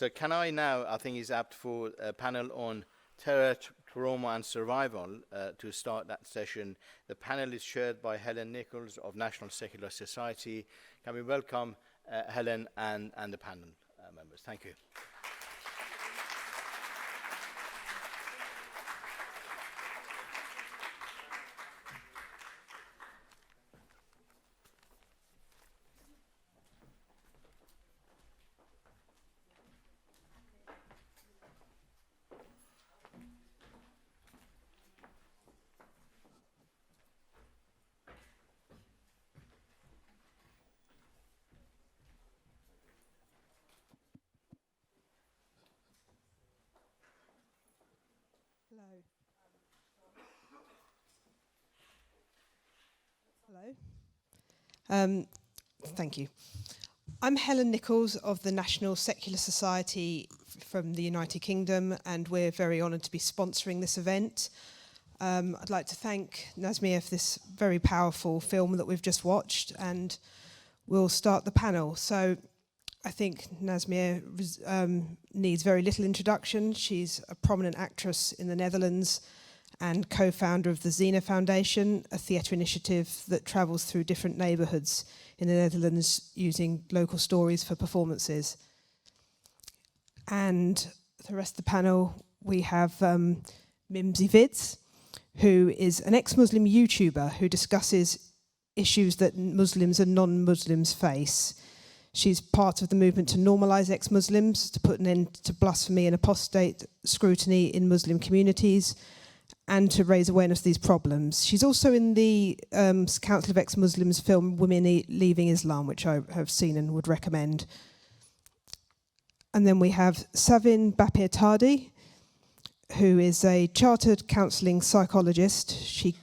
So can I now, I think is apt for a panel on terror, trauma and survival to start that session. The panel is chaired by Helen Nicholls of National Secular Society. Can we welcome Helen and the panel members? Thank you. Hello. Thank you. I'm Helen Nicholls of the National Secular Society from the United Kingdom, and we're very honoured to be sponsoring this event. I'd like to thank Nazmiye for this very powerful film that we've just watched, and we'll start the panel. So I think Nazmiye needs very little introduction. She's a prominent actress in the Netherlands and co-founder of the Zina Foundation, a theatre initiative that travels through different neighbourhoods in the Netherlands using local stories for performances. And the rest of the panel, we have Mimzy Vidz, who is an ex-Muslim YouTuber who discusses issues that Muslims and non-Muslims face. She's part of the movement to normalise ex-Muslims, to put an end to blasphemy and apostate scrutiny in Muslim communities, and to raise awareness of these problems. She's also in the Council of Ex-Muslims film Women Leaving Islam, which I have seen and would recommend. And then we have Savin Bapir-Tardy, who is a chartered counselling psychologist. She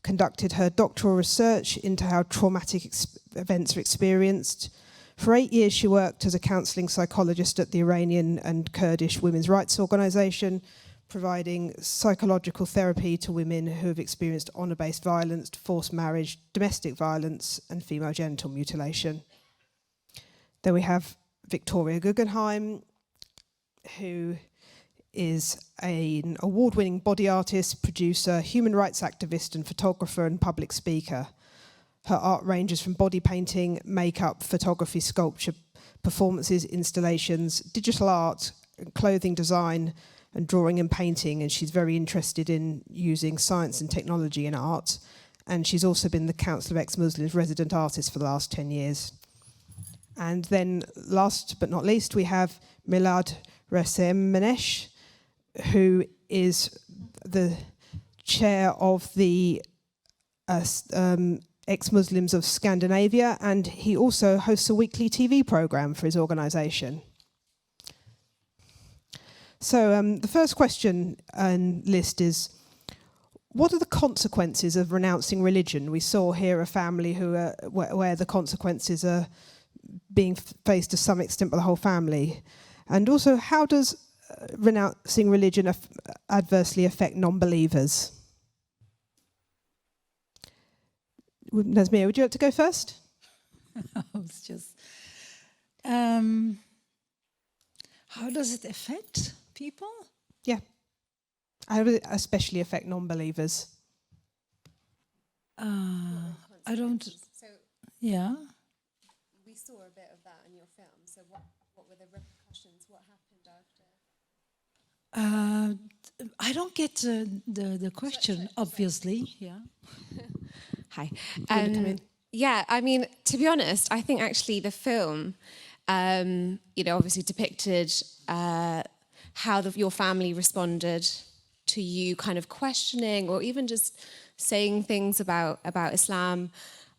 conducted her doctoral research into how traumatic events are experienced. For 8 years, she worked as a counselling psychologist at the Iranian and Kurdish women's rights organisation, providing psychological therapy to women who have experienced honour-based violence, forced marriage, domestic violence, and female genital mutilation. Then we have Victoria Gugenheim, who is an award-winning body artist, producer, human rights activist, and photographer and public speaker. Her art ranges from body painting, makeup, photography, sculpture, performances, installations, digital art, clothing design, and drawing and painting, and she's very interested in using science and technology in art. And she's also been the Council of Ex-Muslims resident artist for the last 10 years. And then last but not least, we have Milad Resaeimanesh, who is the chair of the Ex-Muslims of Scandinavia, and he also hosts a weekly TV programme for his organisation. So the first question and list is, what are the consequences of renouncing religion? We saw here a family who where the consequences are being faced to some extent by the whole family. And also, how does renouncing religion adversely affect non-believers? Nazmiye, would you like to go first? It's just, how does it affect people? Yeah. How does it especially affect non-believers? I don't... So yeah? we saw a bit of that in your film. So what were the repercussions? What happened after? I don't get the question, obviously. Yeah. Hi. Yeah, I mean, to be honest, I think actually the film, obviously depicted how your family responded to you kind of questioning or even just saying things about Islam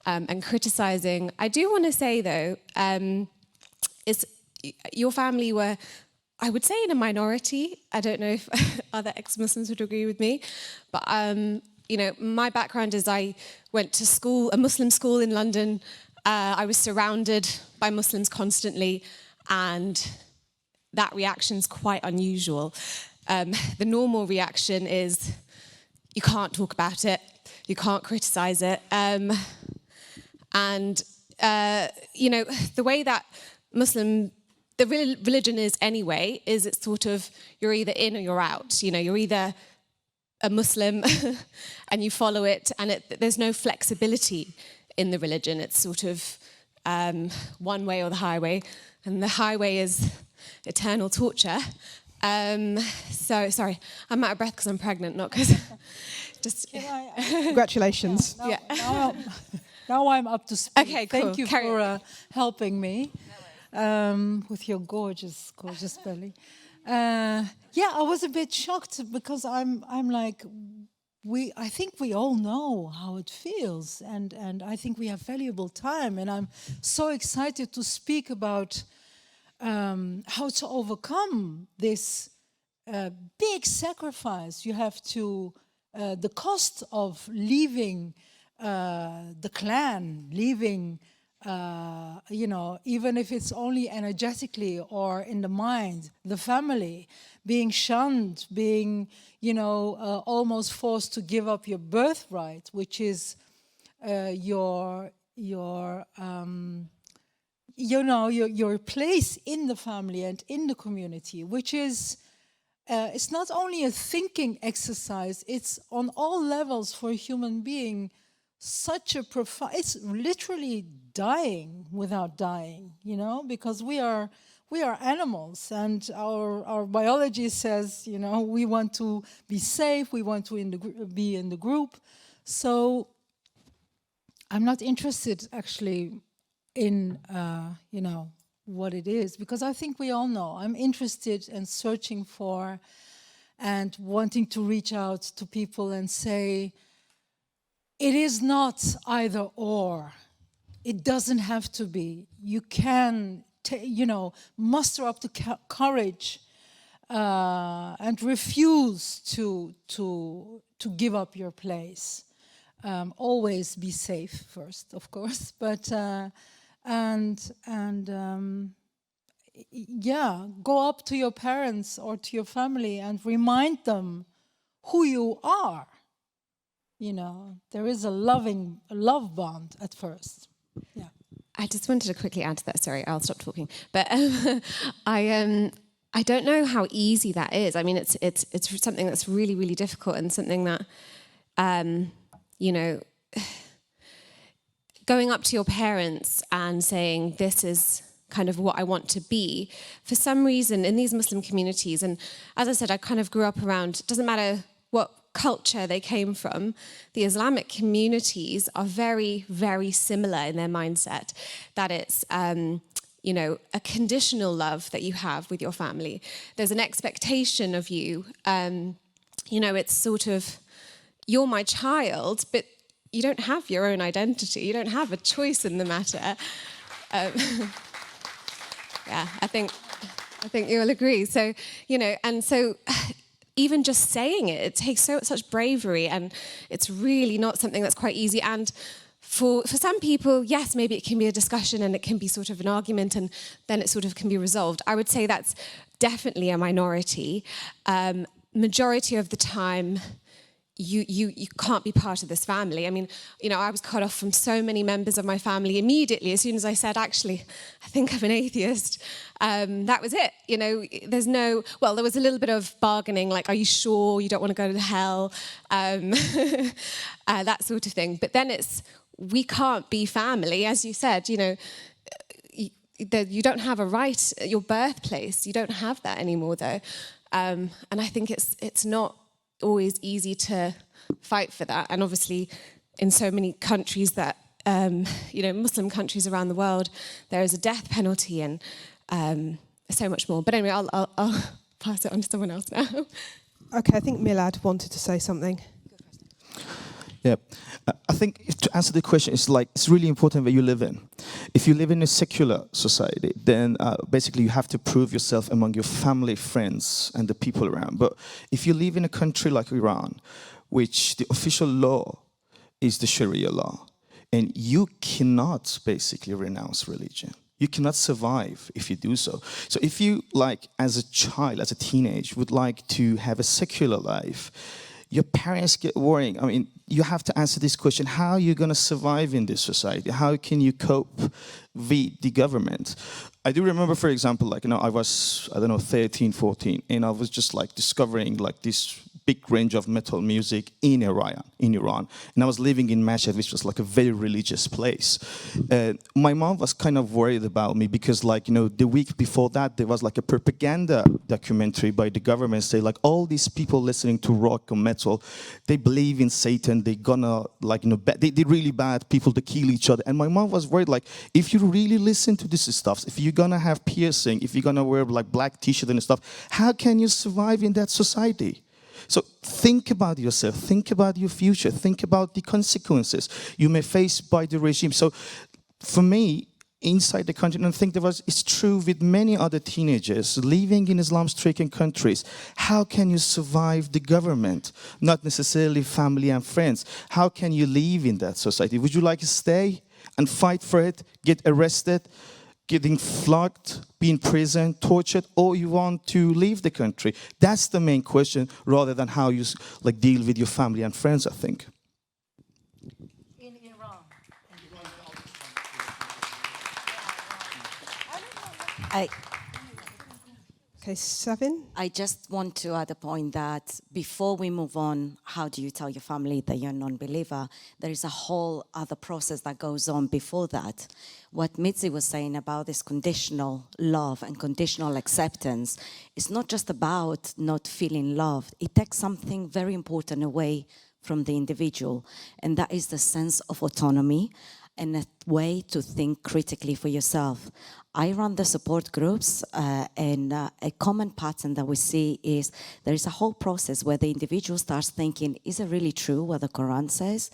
and criticising. I do want to say, though, your family were, I would say, in a minority. I don't know if other ex-Muslims would agree with me, but my background is I went to school, a Muslim school in London. I was surrounded by Muslims constantly, and that reaction's quite unusual. The normal reaction is you can't talk about it, you can't criticise it, and the way that Muslim the religion is anyway, is it's sort of, you're either in or you're out. You know, you're either a Muslim and you follow it, and there's no flexibility in the religion. It's sort of one way or the highway, and the highway is eternal torture. So, sorry, I'm out of breath because I'm pregnant, not because just... Congratulations. Now I'm up to speed. Okay, cool. Thank you for helping me with your gorgeous belly. Yeah, I was a bit shocked because I'm like, I think we all know how it feels, and I think we have valuable time, and I'm so excited to speak about how to overcome this big sacrifice you have to, the cost of leaving the clan, leaving, you know, even if it's only energetically or in the mind, the family, being shunned, being, you know, almost forced to give up your birthright, which is your place in the family and in the community, which is, it's not only a thinking exercise, it's on all levels for a human being, such a profound, it's literally dying without dying, you know, because we are animals, and our biology says, you know, we want to be safe, we want to be in the group. So I'm not interested actually in, you know, what it is, because I think we all know. I'm interested in searching for and wanting to reach out to people and say, it is not either or. It doesn't have to be. You can, you know, muster up the courage and refuse to give up your place. Always be safe first, of course, but yeah, go up to your parents or to your family and remind them who you are. You know, there is a love bond at first. Yeah. I just wanted to quickly add to that. Sorry, I'll stop talking. But I don't know how easy that is. I mean, it's something that's really, really difficult, and something that, you know, going up to your parents and saying, this is kind of what I want to be, for some reason in these Muslim communities, and as I said, I kind of grew up around, it doesn't matter what culture they came from, the Islamic communities are very, very similar in their mindset, that it's, you know, a conditional love that you have with your family. There's an expectation of you, you know, it's sort of, you're my child, but you don't have your own identity, you don't have a choice in the matter. Yeah, I think you'll agree. So, you know, and so even just saying it takes such bravery, and it's really not something that's quite easy. And for some people, yes, maybe it can be a discussion and it can be sort of an argument, and then it sort of can be resolved. I would say that's definitely a minority. Majority of the time, you can't be part of this family. I mean, you know, I was cut off from so many members of my family immediately as soon as I said, actually, I think I'm an atheist. That was it. You know, there's no, well, there was a little bit of bargaining, like, are you sure you don't want to go to hell? That sort of thing. But then it's, we can't be family. As you said, you know, you don't have a right at your birthplace. You don't have that anymore, though. And I think it's not always easy to fight for that, and obviously in so many countries that you know, Muslim countries around the world, there is a death penalty, and so much more. But anyway, I'll pass it on to someone else now. Okay, I think Milad wanted to say something. Yeah, I think to answer the question, it's really important where you live in. If you live in a secular society, then basically you have to prove yourself among your family, friends, and the people around. But if you live in a country like Iran, which the official law is the Sharia law, and you cannot basically renounce religion. You cannot survive if you do so. So if you, like, as a child, as a teenager, would like to have a secular life, your parents get worrying. I mean, you have to answer this question: how are you going to survive in this society? How can you cope with the government? I do remember, for example, like, I was, 13, 14, and I was just like discovering like this big range of metal music in Iran. And I was living in Mashhad, which was like a very religious place. My mom was kind of worried about me because, like, the week before that, there was like a propaganda documentary by the government saying like all these people listening to rock or metal, they believe in Satan, they're gonna like, they're really bad people to kill each other. And my mom was worried, like, if you really listen to this stuff, if you're gonna have piercing, if you're gonna wear like black t-shirt and stuff, how can you survive in that society? So think about yourself, think about your future, think about the consequences you may face by the regime. So for me, inside the country, and I think it's true with many other teenagers living in Islam-stricken countries, how can you survive the government? Not necessarily family and friends. How can you live in that society? Would you like to stay and fight for it, get arrested, getting flogged, be in prison, tortured, or you want to leave the country? That's the main question, rather than how you like deal with your family and friends, I think. In Iran. Okay, Savin? I just want to add a point that before we move on, how do you tell your family that you're a non-believer? There is a whole other process that goes on before that. What Mimzy was saying about this conditional love and conditional acceptance is not just about not feeling loved. It takes something very important away from the individual, and that is the sense of autonomy and a way to think critically for yourself. I run the support groups, and a common pattern that we see is there is a whole process where the individual starts thinking, is it really true what the Quran says?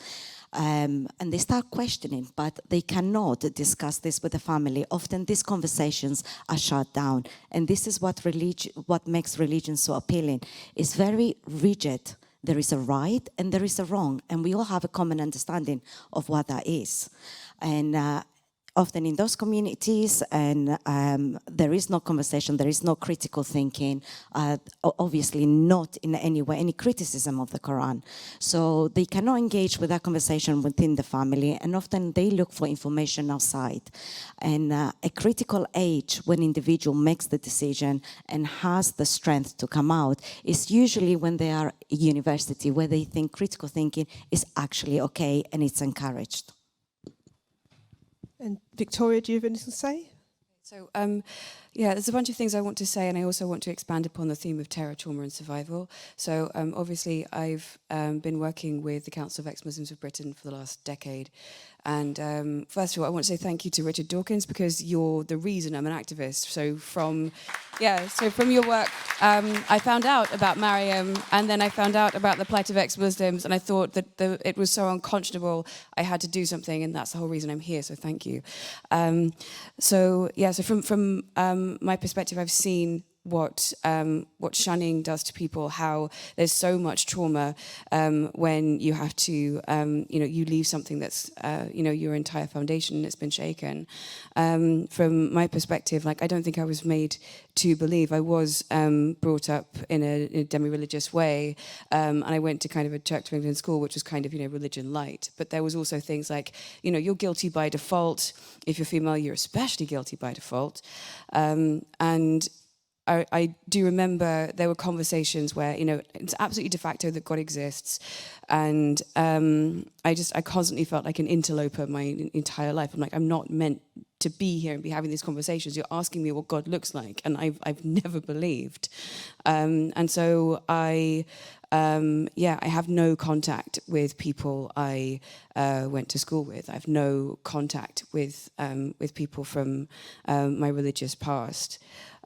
And they start questioning, but they cannot discuss this with the family. Often these conversations are shut down. And this is what makes religion so appealing. It's very rigid. There is a right and there is a wrong, and we all have a common understanding of what that is. And often in those communities, and there is no conversation, there is no critical thinking, obviously not in any way any criticism of the Quran. So they cannot engage with that conversation within the family, and often they look for information outside. And a critical age when individual makes the decision and has the strength to come out is usually when they are at university, where they think critical thinking is actually okay and it's encouraged. And Victoria, do you have anything to say? So, yeah, there's a bunch of things I want to say, and I also want to expand upon the theme of terror, trauma and survival. So, obviously, I've been working with the Council of Ex-Muslims of Britain for the last decade. And first of all, I want to say thank you to Richard Dawkins, because you're the reason I'm an activist. So from your work, I found out about Mariam, and then I found out about the plight of ex-Muslims, and I thought that it was so unconscionable, I had to do something, and that's the whole reason I'm here, so thank you. So from my perspective, I've seen what shunning does to people, how there's so much trauma when you have to, you leave something that's, your entire foundation that's been shaken. From my perspective, like, I don't think I was made to believe. I was brought up in a demi-religious way, and I went to kind of a Church of England school, which was kind of, religion light. But there was also things like, you're guilty by default. If you're female, you're especially guilty by default. And I do remember there were conversations where, it's absolutely de facto that God exists. And I constantly felt like an interloper my entire life. I'm like, I'm not meant to be here and be having these conversations. You're asking me what God looks like. And I've never believed. And so I have no contact with people I went to school with. I have no contact with people from my religious past.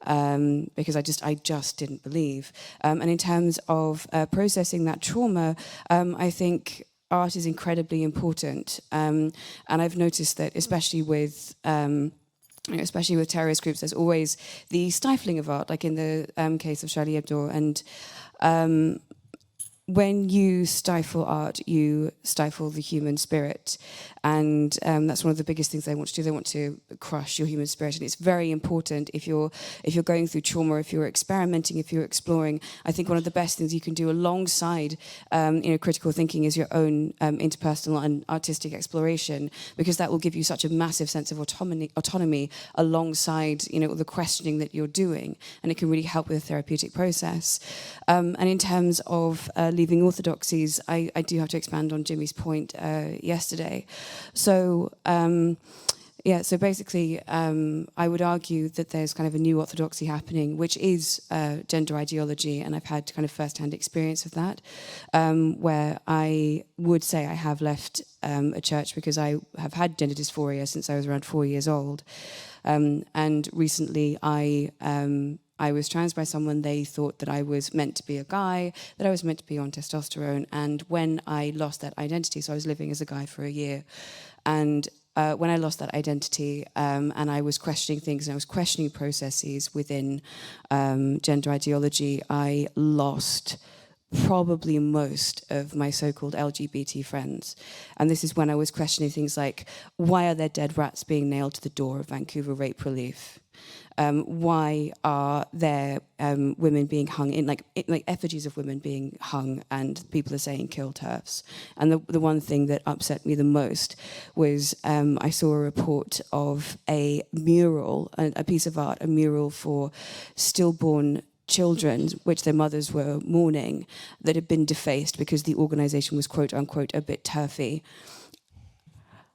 Because I just didn't believe. And in terms of processing that trauma, I think art is incredibly important. And I've noticed that, especially with terrorist groups, there's always the stifling of art, like in the case of Charlie Hebdo. And when you stifle art, you stifle the human spirit. And that's one of the biggest things they want to do. They want to crush your human spirit. And it's very important if you're going through trauma, if you're experimenting, if you're exploring. I think one of the best things you can do alongside critical thinking is your own interpersonal and artistic exploration, because that will give you such a massive sense of autonomy alongside the questioning that you're doing. And it can really help with the therapeutic process. And in terms of leaving orthodoxies, I do have to expand on Jimmy's point yesterday. So basically, I would argue that there's kind of a new orthodoxy happening, which is gender ideology, and I've had kind of first-hand experience of that, where I would say I have left a church because I have had gender dysphoria since I was around 4 years old. And recently I was trans by someone. They thought that I was meant to be a guy, that I was meant to be on testosterone. And when I lost that identity, so I was living as a guy for a year, and when I lost that identity and I was questioning things and I was questioning processes within gender ideology, I lost probably most of my so-called LGBT friends. And this is when I was questioning things like, why are there dead rats being nailed to the door of Vancouver Rape Relief? Why are there women being hung in like effigies of women being hung, and people are saying kill TERFs? And the one thing that upset me the most was I saw a report of a mural, a piece of art, a mural for stillborn children, which their mothers were mourning, that had been defaced because the organisation was quote unquote a bit turfy.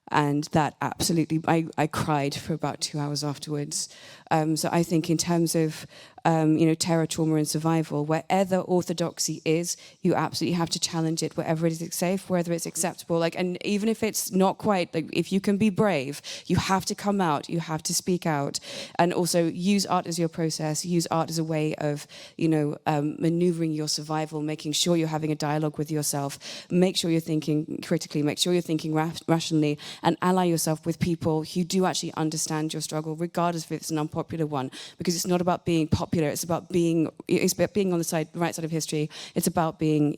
And that absolutely, I cried for about 2 hours afterwards. So I think in terms of, terror, trauma and survival, wherever orthodoxy is, you absolutely have to challenge it, wherever it is safe, whether it's acceptable. And even if it's not quite, if you can be brave, you have to come out, you have to speak out. And also use art as your process, use art as a way of, maneuvering your survival, making sure you're having a dialogue with yourself, make sure you're thinking critically, make sure you're thinking rationally, and ally yourself with people who do actually understand your struggle, regardless if it's an unpopular one, because it's not about being popular, it's about being on the right side of history. It's about being,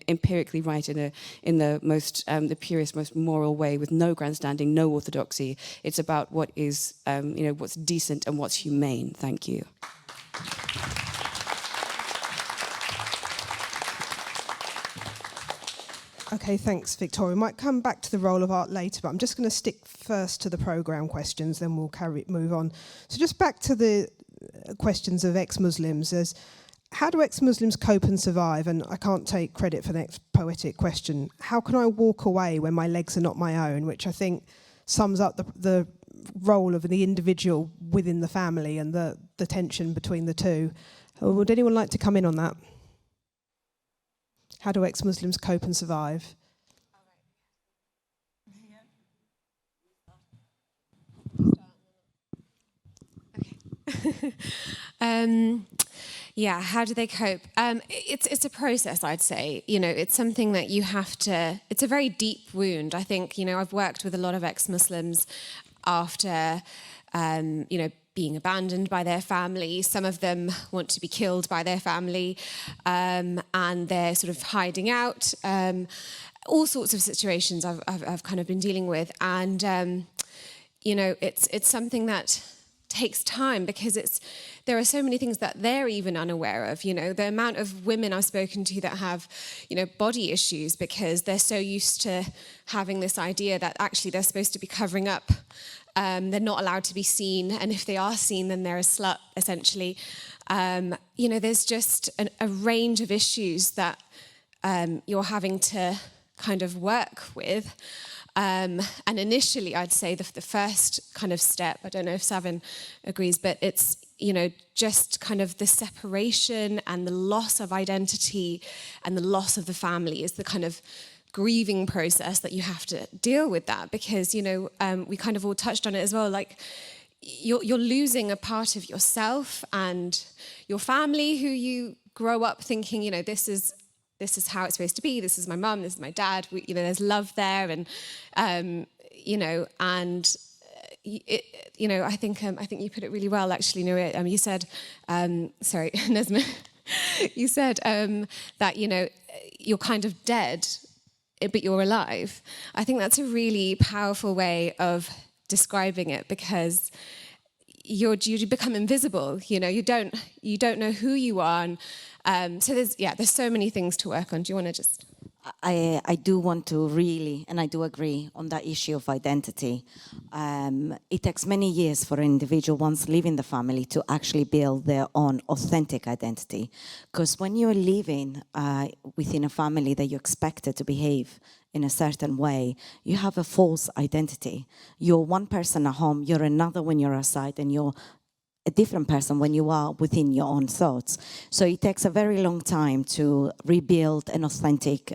empirically right in the most, the purest, most moral way, with no grandstanding, no orthodoxy. It's about what is, what's decent and what's humane. Thank you. Okay, thanks, Victoria. We might come back to the role of art later, but I'm just going to stick first to the programme questions, then we'll move on. So just back to the questions of ex-Muslims. How do ex-Muslims cope and survive? And I can't take credit for the next poetic question. How can I walk away when my legs are not my own? Which I think sums up the role of the individual within the family and the tension between the two. Would anyone like to come in on that? How do ex-Muslims cope and survive? How do they cope? It's a process, I'd say. It's something that you have to. It's a very deep wound. I think I've worked with a lot of ex-Muslims after being abandoned by their family. Some of them want to be killed by their family, and they're sort of hiding out. All sorts of situations I've kind of been dealing with, and it's something that takes time, because there are so many things that they're even unaware of. The amount of women I've spoken to that have body issues because they're so used to having this idea that actually they're supposed to be covering up. They're not allowed to be seen, and if they are seen, then they're a slut, essentially. There's just a range of issues that you're having to kind of work with. And initially, I'd say the first kind of step, I don't know if Savin agrees, but it's, just kind of the separation and the loss of identity and the loss of the family is the kind of grieving process that you have to deal with that, because, we kind of all touched on it as well, like you're losing a part of yourself and your family who you grow up thinking, this is how it's supposed to be. This is my mum. This is my dad. There's love there, and I think you put it really well, actually. You said, sorry, Nazmiye, you said that you're kind of dead, but you're alive. I think that's a really powerful way of describing it, because you become invisible. You know, you don't know who you are, and so there's so many things to work on. Do you want to just? I do want to really, and I do agree on that issue of identity. It takes many years for an individual once leaving the family to actually build their own authentic identity. Because when you're living within a family that you're expected to behave in a certain way, you have a false identity. You're one person at home, you're another when you're outside, and you're a different person when you are within your own thoughts. So it takes a very long time to rebuild an authentic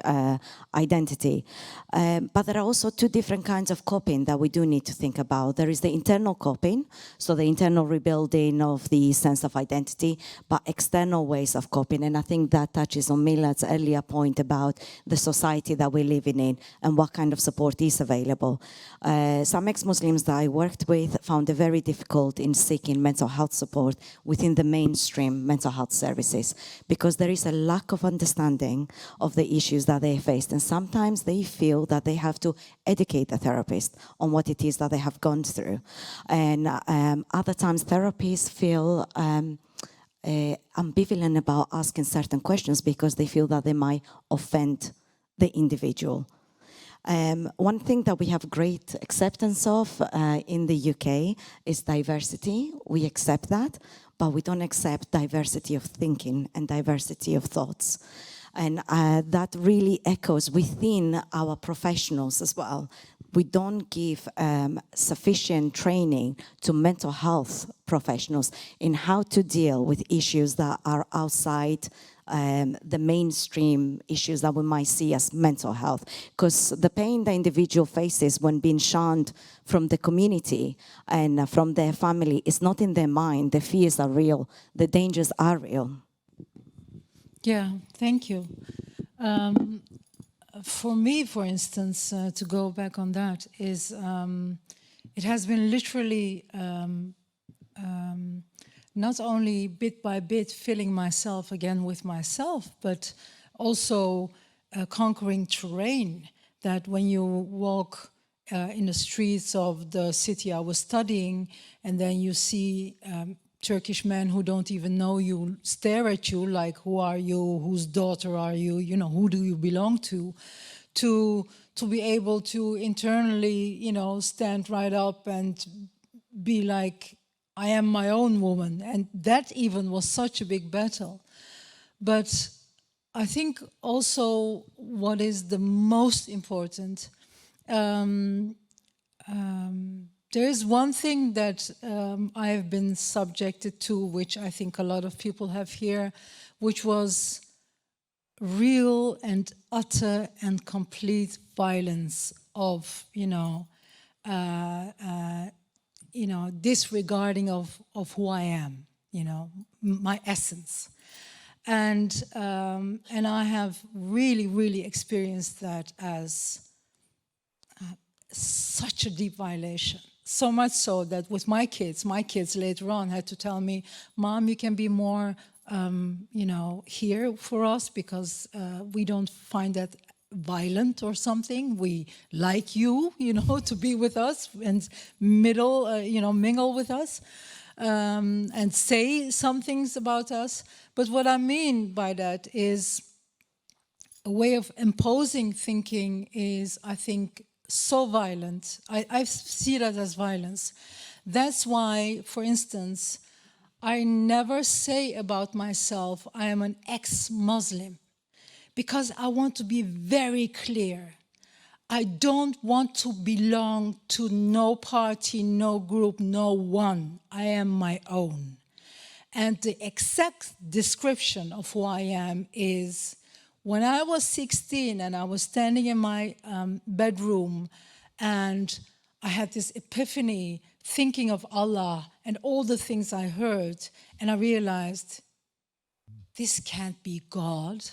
identity. But there are also two different kinds of coping that we do need to think about. There is the internal coping, so the internal rebuilding of the sense of identity, but external ways of coping. And I think that touches on Milad's earlier point about the society that we're living in and what kind of support is available. Some ex-Muslims that I worked with found it very difficult in seeking mental health support within the mainstream mental health services, because there is a lack of understanding of the issues that they faced, and sometimes they feel that they have to educate the therapist on what it is that they have gone through, and other times therapists feel ambivalent about asking certain questions because they feel that they might offend the individual. One thing that we have great acceptance of in the UK is diversity. We accept that, but we don't accept diversity of thinking and diversity of thoughts. And that really echoes within our professionals as well. We don't give sufficient training to mental health professionals in how to deal with issues that are outside the mainstream issues that we might see as mental health. Because the pain the individual faces when being shunned from the community and from their family is not in their mind. The fears are real. The dangers are real. Yeah, thank you. For me, for instance, to go back on that, is it has been literally not only bit by bit filling myself again with myself, but also conquering terrain, that when you walk in the streets of the city I was studying, and then you see Turkish men who don't even know you stare at you like, who are you, whose daughter are you, you know, who do you belong to be able to internally, you know, stand right up and be like, I am my own woman. And that even was such a big battle. But I think also what is the most important, there is one thing that I have been subjected to, which I think a lot of people have here, which was real and utter and complete violence of, disregarding of who I am, my essence. And I have really, really experienced that as such a deep violation. So much so that with my kids later on had to tell me, Mom, you can be more, here for us, because we don't find that violent or something. We like you, to be with us and mingle with us and say some things about us. But what I mean by that is a way of imposing thinking is, I think, so violent. I see that as violence. That's why, for instance, I never say about myself, I am an ex-Muslim, because I want to be very clear. I don't want to belong to no party, no group, no one. I am my own. And the exact description of who I am is, when I was 16 and I was standing in my bedroom and I had this epiphany thinking of Allah and all the things I heard, and I realized, this can't be God.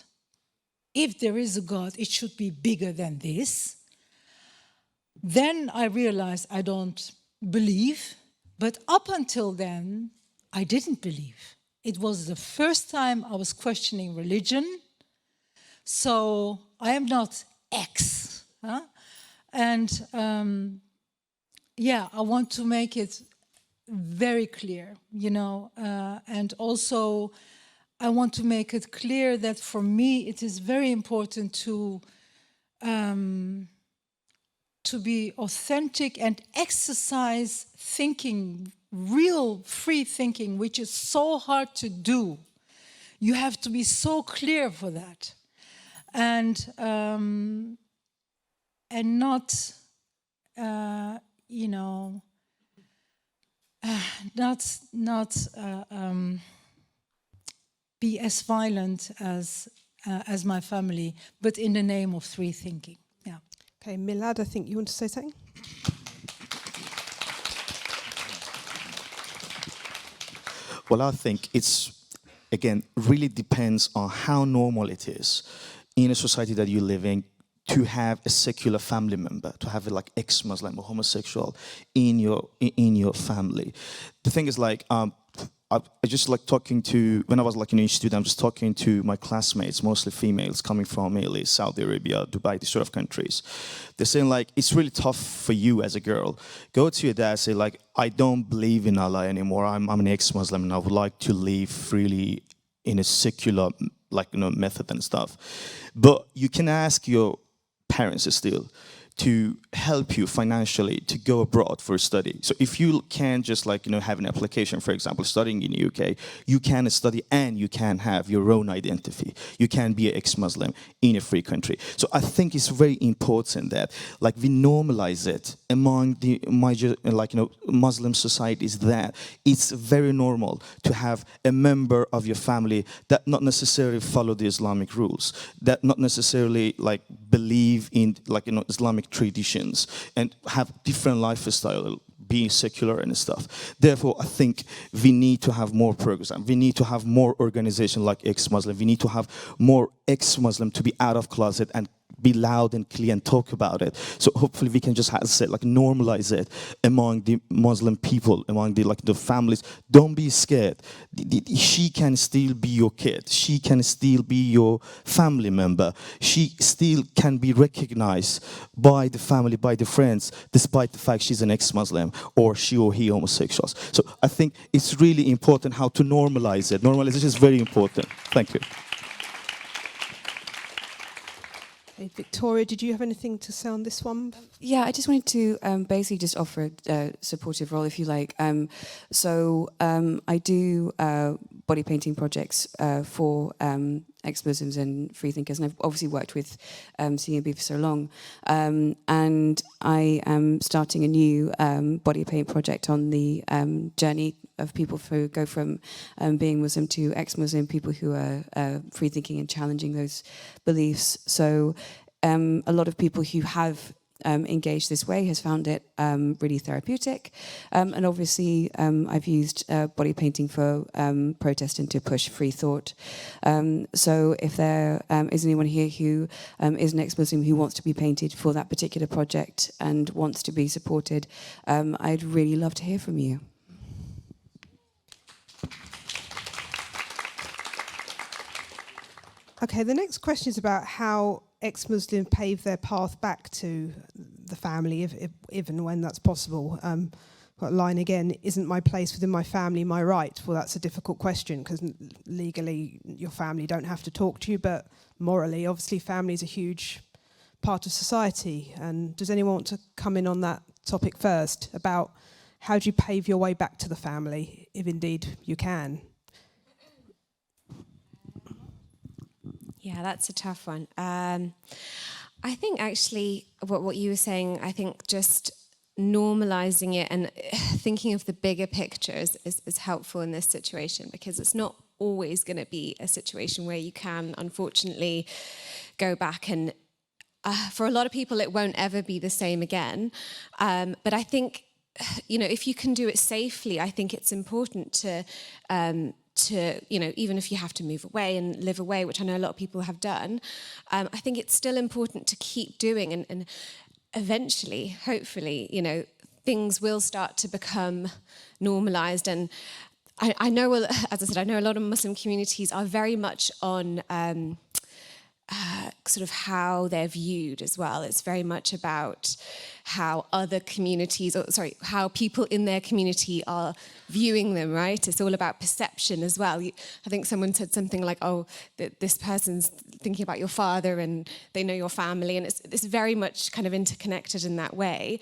If there is a God, it should be bigger than this. Then I realized I don't believe, but up until then, I didn't believe. It was the first time I was questioning religion. So I am not X. Huh? And yeah, I want to make it very clear, you know, and also I want to make it clear that for me it is very important to be authentic and exercise thinking, real free thinking, which is so hard to do. You have to be so clear for that, and not, you know, not be as violent as my family, but in the name of free thinking. Yeah. Okay, Milad, I think you want to say something? Well, I think it's, again, really depends on how normal it is in a society that you live in to have a secular family member, to have a like ex-Muslim or homosexual in your family. The thing is, like, I just like talking to, when I was like an institute, I'm just talking to my classmates, mostly females coming from Middle East, Saudi Arabia, Dubai, these sort of countries. They're saying like, it's really tough for you as a girl. Go to your dad, say like, I don't believe in Allah anymore. I'm an ex-Muslim and I would like to live freely in a secular, like, you know, method and stuff. But you can ask your parents still to help you financially to go abroad for a study. So if you can just like, you know, have an application, for example, studying in the UK, you can study and you can have your own identity. You can be an ex-Muslim in a free country. So I think it's very important that like we normalize it among the major, like, you know, Muslim societies, that it's very normal to have a member of your family that not necessarily follow the Islamic rules, that not necessarily like believe in like, you know, Islamic traditions and have different lifestyle, being secular and stuff. Therefore, I think we need to have more programs. We need to have more organization like ex-Muslim. We need to have more ex-Muslim to be out of closet and be loud and clear and talk about it. So hopefully we can just, as I said, like normalize it among the Muslim people, among the like the families. Don't be scared. She can still be your kid. She can still be your family member. She still can be recognized by the family, by the friends, despite the fact she's an ex-Muslim or she or he homosexuals. So I think it's really important how to normalize it. Normalization is very important. Thank you. Hey, Victoria, did you have anything to say on this one? Yeah, I just wanted to basically just offer a supportive role, if you like. I do body painting projects for ex-Muslims and freethinkers, and I've obviously worked with CMB for so long. And I am starting a new body paint project on the journey of people who go from being Muslim to ex-Muslim, people who are free-thinking and challenging those beliefs. So a lot of people who have engaged this way has found it really therapeutic. And obviously I've used body painting for protest and to push free thought. So if there is anyone here who is an ex-Muslim who wants to be painted for that particular project and wants to be supported, I'd really love to hear from you. Okay, the next question is about how ex-Muslims pave their path back to the family, if and when that's possible. Got a line again, isn't my place within my family my right? Well, that's a difficult question because legally your family don't have to talk to you, but morally, obviously, family is a huge part of society. And does anyone want to come in on that topic first, about how do you pave your way back to the family, if indeed you can? Yeah, that's a tough one. I think actually what you were saying, I think just normalizing it and thinking of the bigger pictures is helpful in this situation, because it's not always going to be a situation where you can, unfortunately, go back, and for a lot of people it won't ever be the same again. But I think, you know, if you can do it safely, I think it's important to, you know, even if you have to move away and live away, which I know a lot of people have done, I think it's still important to keep doing, and eventually, hopefully, you know, things will start to become normalized. And I know, as I said, I know a lot of Muslim communities are very much on sort of how they're viewed as well. It's very much about how other communities, how people in their community are viewing them, right? It's all about perception as well. I think someone said something like, oh, this person's thinking about your father and they know your family, and it's very much kind of interconnected in that way.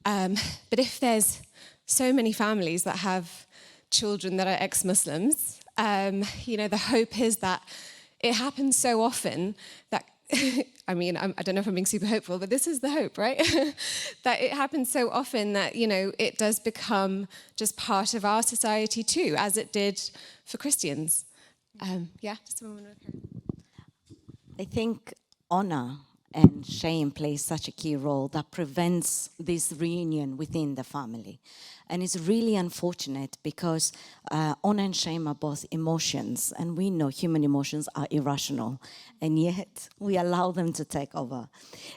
But if there's so many families that have children that are ex-Muslims, the hope is that it happens so often that, I mean, I don't know if I'm being super hopeful, but this is the hope, right? That it happens so often that, it does become just part of our society too, as it did for Christians. Just a moment. I think honor and shame plays such a key role that prevents this reunion within the family. And it's really unfortunate because honor and shame are both emotions, and we know human emotions are irrational, and yet we allow them to take over.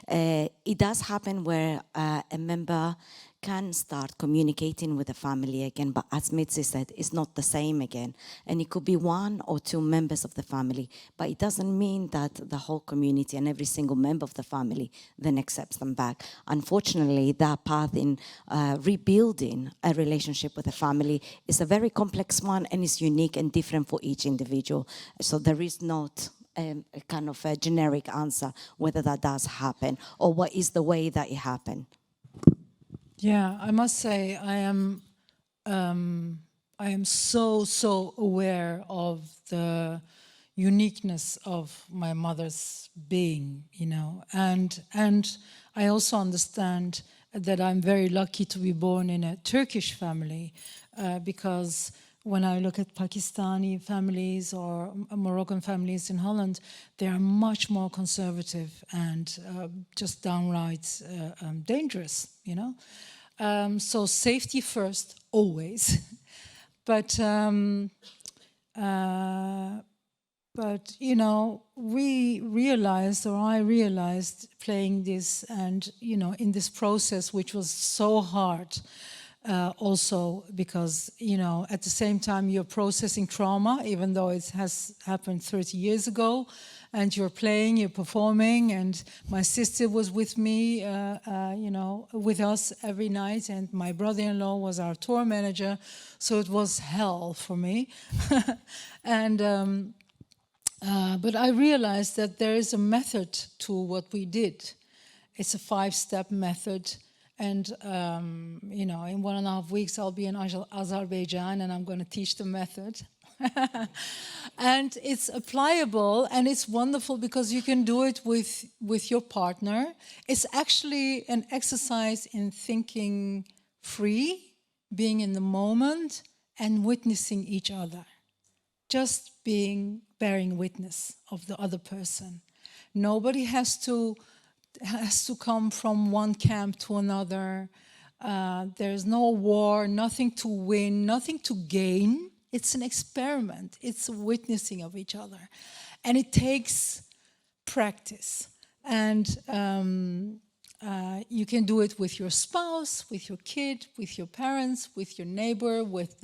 It does happen where a member can start communicating with the family again, but as Mimzy said, it's not the same again. And it could be one or two members of the family, but it doesn't mean that the whole community and every single member of the family then accepts them back. Unfortunately, that path in rebuilding a relationship with a family is a very complex one, and is unique and different for each individual. So there is not a kind of a generic answer whether that does happen or what is the way that it happened. Yeah, I must say I am so aware of the uniqueness of my mother's being, and I also understand that I'm very lucky to be born in a Turkish family, because when I look at Pakistani families or Moroccan families in Holland, they are much more conservative and just downright dangerous, So safety first, always. But we realized, or I realized, playing this and in this process, which was so hard. Also because, at the same time you're processing trauma, even though it has happened 30 years ago, and you're playing, you're performing, and my sister was with me, with us every night, and my brother-in-law was our tour manager, so it was hell for me. And but I realized that there is a method to what we did. It's a 5-step method. And, in 1.5 weeks, I'll be in Azerbaijan, and I'm going to teach the method. And it's applicable, and it's wonderful because you can do it with your partner. It's actually an exercise in thinking free, being in the moment, and witnessing each other. Just bearing witness of the other person. Nobody has to come from one camp to another. There's no war, nothing to win, nothing to gain. It's an experiment. It's a witnessing of each other. And it takes practice. And you can do it with your spouse, with your kid, with your parents, with your neighbor, with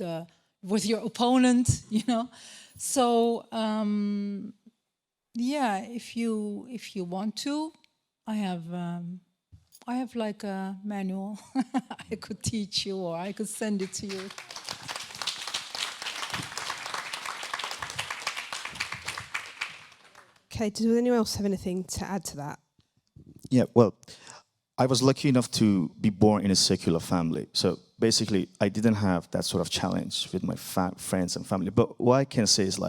your opponent, So, if you want to, I have like a manual I could teach you, or I could send it to you. Okay, does anyone else have anything to add to that? Yeah, well, I was lucky enough to be born in a secular family. So basically, I didn't have that sort of challenge with my friends and family. But what I can say is,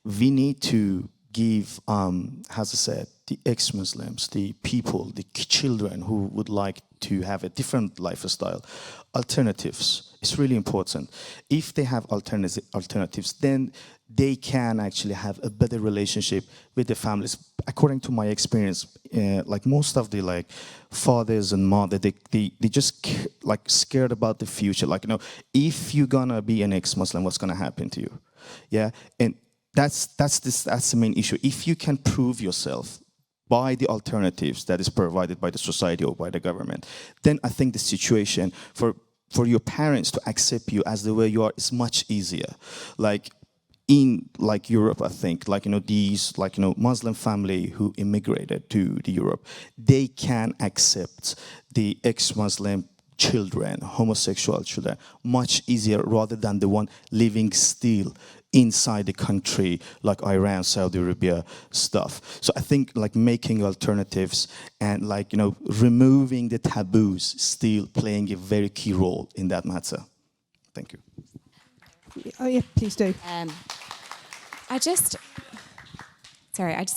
we need to give, as I said, the ex-Muslims, the people, the children who would like to have a different lifestyle, alternatives. It's really important. If they have alternatives, then they can actually have a better relationship with the families. According to my experience, most of the fathers and mothers, they just scared about the future. If you're gonna be an ex-Muslim, what's gonna happen to you? Yeah, and that's the main issue. If you can prove yourself by the alternatives that is provided by the society or by the government, then I think the situation for your parents to accept you as the way you are is much easier. in like Europe, I think, like, these, like, Muslim family who immigrated to the Europe, they can accept the ex-Muslim children, homosexual children, much easier rather than the one living still inside the country, like Iran, Saudi Arabia stuff. So I think like making alternatives and like, removing the taboos still playing a very key role in that matter. Thank you. Oh yeah, please do. I just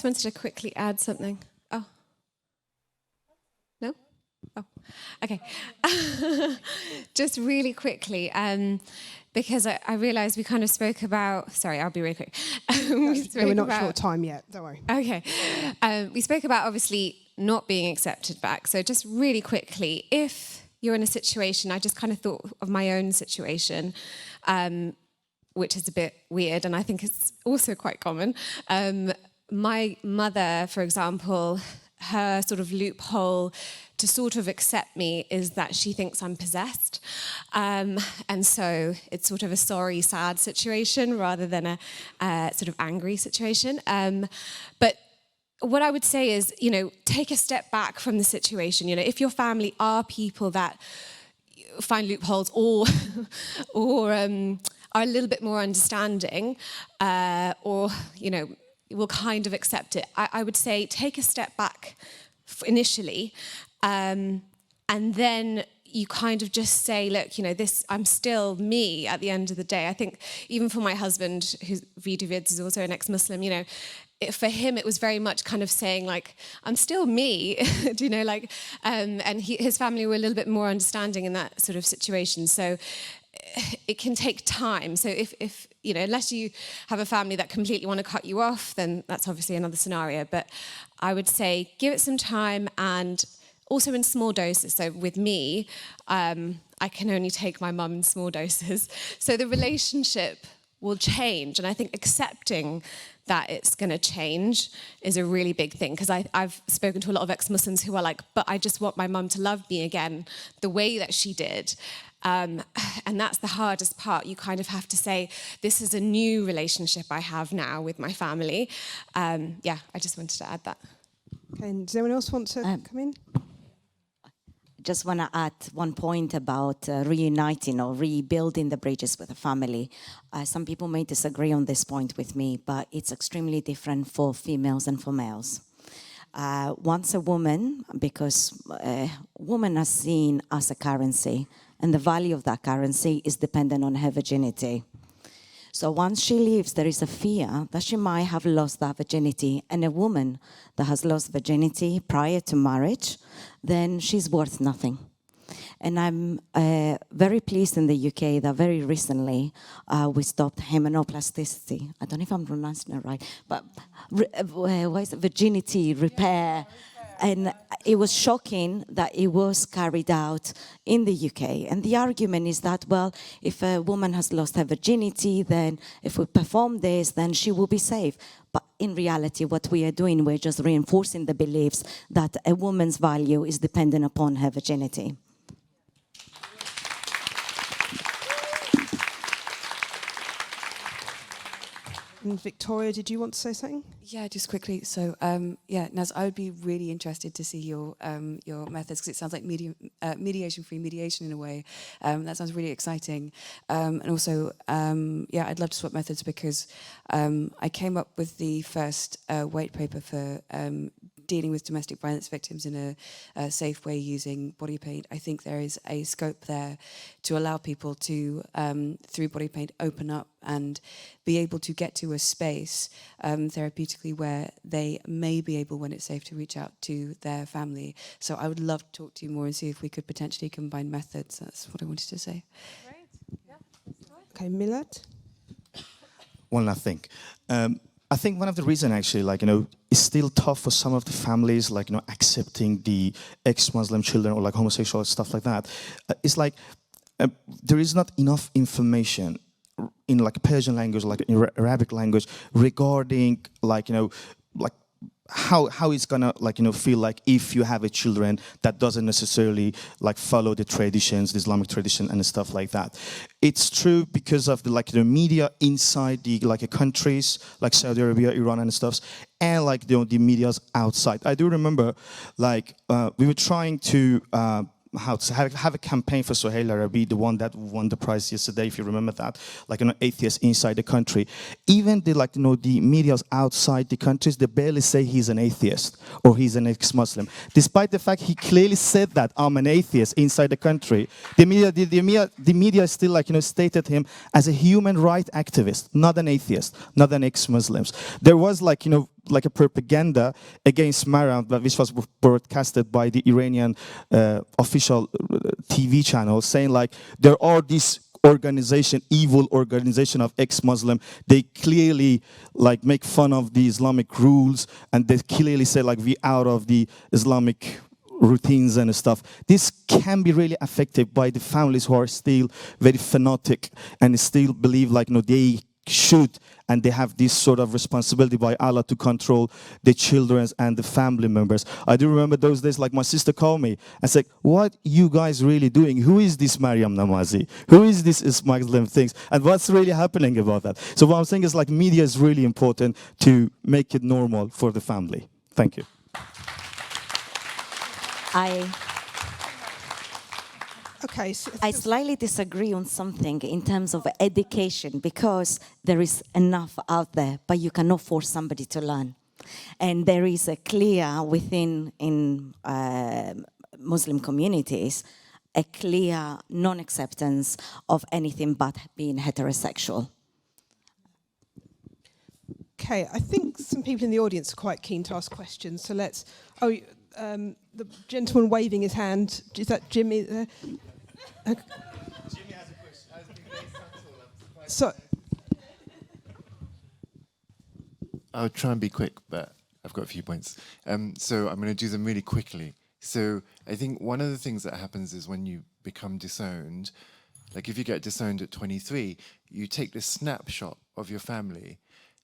wanted to quickly add something. Oh. No? Oh, okay. Just really quickly, because I realised we kind of spoke about, sorry, I'll be really quick. We're not short time yet, don't worry. Okay. We spoke about obviously not being accepted back. So just really quickly, if you're in a situation, I just kind of thought of my own situation, which is a bit weird, and I think it's also quite common. My mother, for example, her sort of loophole to sort of accept me is that she thinks I'm possessed. And so it's sort of a sorry, sad situation rather than a sort of angry situation. But what I would say is, take a step back from the situation. If your family are people that find loopholes or are a little bit more understanding, or will kind of accept it, I would say take a step back initially, and then you kind of just say, look, this, I'm still me at the end of the day. I think even for my husband, who's Vidz is also an ex-Muslim, for him it was very much kind of saying like, I'm still me, and his family were a little bit more understanding in that sort of situation. So it can take time. So if unless you have a family that completely want to cut you off, then that's obviously another scenario. But I would say give it some time, and also in small doses. So with me, I can only take my mum in small doses. So the relationship will change. And I think accepting that it's going to change is a really big thing. Because I've spoken to a lot of ex-Muslims who are like, but I just want my mum to love me again the way that she did. And that's the hardest part. You kind of have to say, this is a new relationship I have now with my family. I just wanted to add that. Okay, and does anyone else want to come in? Just want to add one point about reuniting or rebuilding the bridges with a family. Some people may disagree on this point with me, but it's extremely different for females and for males. Once a woman, because woman is seen as a currency, and the value of that currency is dependent on her virginity. So once she leaves, there is a fear that she might have lost that virginity. And a woman that has lost virginity prior to marriage, then she's worth nothing. And I'm very pleased in the UK that very recently we stopped hymenoplasticity. I don't know if I'm pronouncing it right, but what is it? Virginity repair. And it was shocking that it was carried out in the UK. And the argument is that, well, if a woman has lost her virginity, then if we perform this, then she will be safe. But in reality, what we are doing, we're just reinforcing the beliefs that a woman's value is dependent upon her virginity. And Victoria, did you want to say something? Yeah, just quickly. So, Naz, I would be really interested to see your methods, because it sounds like mediation-free mediation in a way. That sounds really exciting. And also, I'd love to swap methods, because I came up with the first white paper for dealing with domestic violence victims in a safe way using body paint. I think there is a scope there to allow people to, through body paint, open up and be able to get to a space therapeutically where they may be able, when it's safe, to reach out to their family. So I would love to talk to you more and see if we could potentially combine methods. That's what I wanted to say. Great. Yeah. Okay, Milad? Well, I think one of the reasons actually, it's still tough for some of the families, accepting the ex-Muslim children or homosexual stuff like that. It's there is not enough information in Persian language, in Arabic language, regarding how it's gonna feel like if you have a children that doesn't necessarily follow the traditions, the Islamic tradition and stuff like that. It's true because of the media inside the countries like Saudi Arabia, Iran and stuff, and the media's outside. I do remember we were trying to have a campaign for Sohail Arabi, the one that won the prize yesterday, if you remember that, atheists inside the country. Even the media's outside the countries, they barely say he's an atheist or he's an ex-Muslim. Despite the fact he clearly said that I'm an atheist inside the country, the media still stated him as a human rights activist, not an atheist, not an ex-Muslim. There was a propaganda against Maryam, which was broadcasted by the Iranian official TV channel, saying there are these evil organization of ex-Muslim. They clearly make fun of the Islamic rules, and they clearly say we out of the Islamic routines and stuff. This can be really affected by the families who are still very fanatic and still believe they should, and they have this sort of responsibility by Allah to control the children and the family members. I do remember those days, my sister called me and said, what you guys really doing? Who is this Maryam Namazi? Who is this Muslim things? And what's really happening about that? So what I'm saying is media is really important to make it normal for the family. Thank you. Okay. So I slightly disagree on something in terms of education, because there is enough out there, but you cannot force somebody to learn. And there is a clear in Muslim communities, a clear non-acceptance of anything but being heterosexual. Okay, I think some people in the audience are quite keen to ask questions, so let's... the gentleman waving his hand, is that Jimmy? Jimmy has a question. So, I'll try and be quick, but I've got a few points. So I'm going to do them really quickly. So I think one of the things that happens is when you become disowned, if you get disowned at 23, you take this snapshot of your family,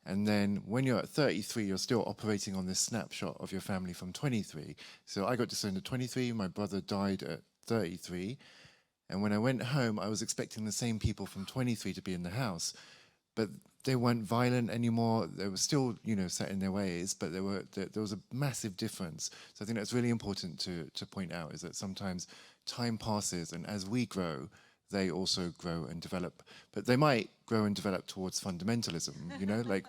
and then when you're at 33, you're still operating on this snapshot of your family from 23. So I got disowned at 23, my brother died at 33, and when I went home, I was expecting the same people from 23 to be in the house, but they weren't violent anymore. They were still, set in their ways, but there was a massive difference. So I think that's really important to point out, is that sometimes time passes, and as we grow, they also grow and develop. But they might grow and develop towards fundamentalism,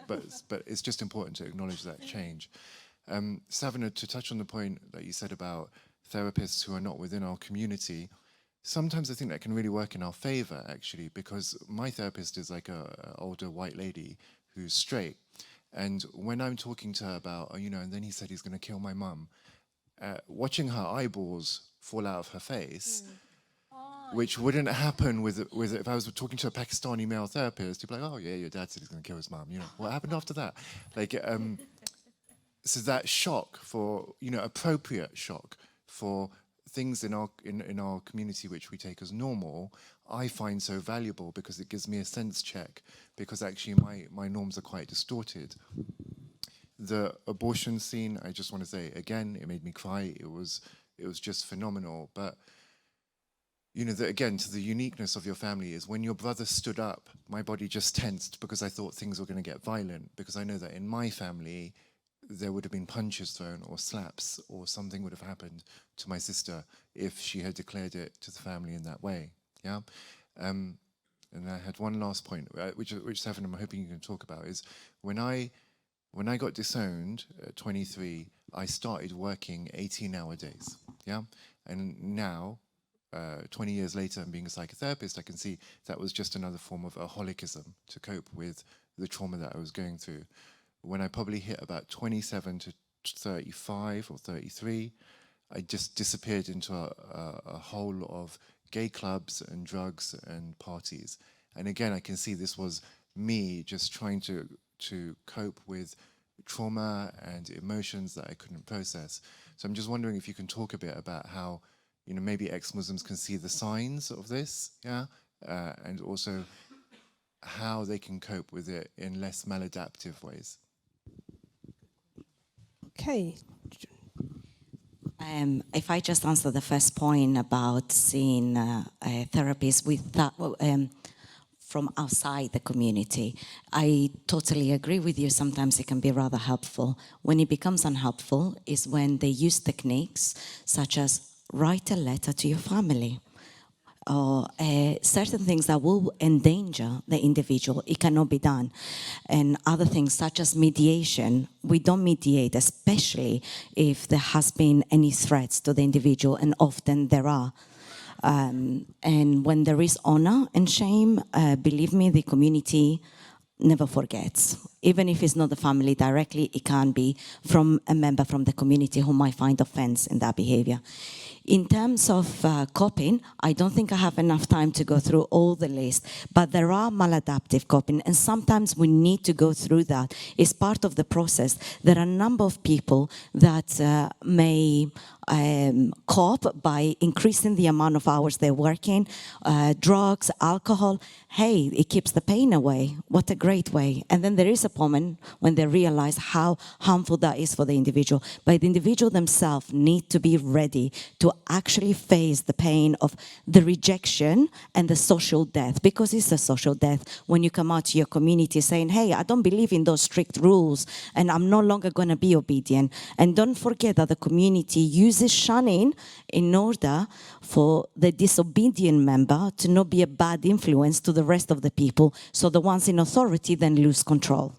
but it's just important to acknowledge that change. Savin, to touch on the point that you said about therapists who are not within our community, sometimes I think that can really work in our favor, actually, because my therapist is like a older white lady who's straight. And when I'm talking to her about, and then he said he's going to kill my mum, watching her eyeballs fall out of her face, which wouldn't happen with if I was talking to a Pakistani male therapist, he'd be like, oh yeah, your dad said he's going to kill his mum. What happened after that? So that shock for, appropriate shock for things in our community which we take as normal, I find so valuable, because it gives me a sense check, because actually my norms are quite distorted. The abortion scene, I just want to say again, it made me cry. It was just phenomenal. But again, to the uniqueness of your family is when your brother stood up, my body just tensed, because I thought things were going to get violent, because I know that in my family there would have been punches thrown or slaps, or something would have happened to my sister if she had declared it to the family in that way. Yeah. And I had one last point, which Savin, I'm hoping you can talk about, is when I got disowned at 23, I started working 18-hour days. Yeah. And now, 20 years later, and being a psychotherapist, I can see that was just another form of aholicism to cope with the trauma that I was going through. When I probably hit about 27 to 35 or 33, I just disappeared into a hole of gay clubs and drugs and parties. And again, I can see this was me just trying to cope with trauma and emotions that I couldn't process. So I'm just wondering if you can talk a bit about how, maybe ex-Muslims can see the signs of this, yeah, and also how they can cope with it in less maladaptive ways. Okay. If I just answer the first point about seeing therapists with that, from outside the community, I totally agree with you. Sometimes it can be rather helpful. When it becomes unhelpful is when they use techniques such as write a letter to your family, or certain things that will endanger the individual. It cannot be done. And other things such as mediation, we don't mediate, especially if there has been any threats to the individual, and often there are. And when there is honor and shame, believe me, the community never forgets. Even if it's not the family directly, it can be from a member from the community who might find offense in that behavior. In terms of coping, I don't think I have enough time to go through all the list, but there are maladaptive coping, and sometimes we need to go through that. It's part of the process. There are a number of people that may cope by increasing the amount of hours they're working, drugs, alcohol. Hey, it keeps the pain away. What a great way. And then there is a moment when they realize how harmful that is for the individual. But the individual themselves need to be ready to actually face the pain of the rejection and the social death, because it's a social death when you come out to your community saying, hey, I don't believe in those strict rules and I'm no longer going to be obedient. And don't forget that the community uses shunning in order for the disobedient member to not be a bad influence to the rest of the people, so the ones in authority then lose control.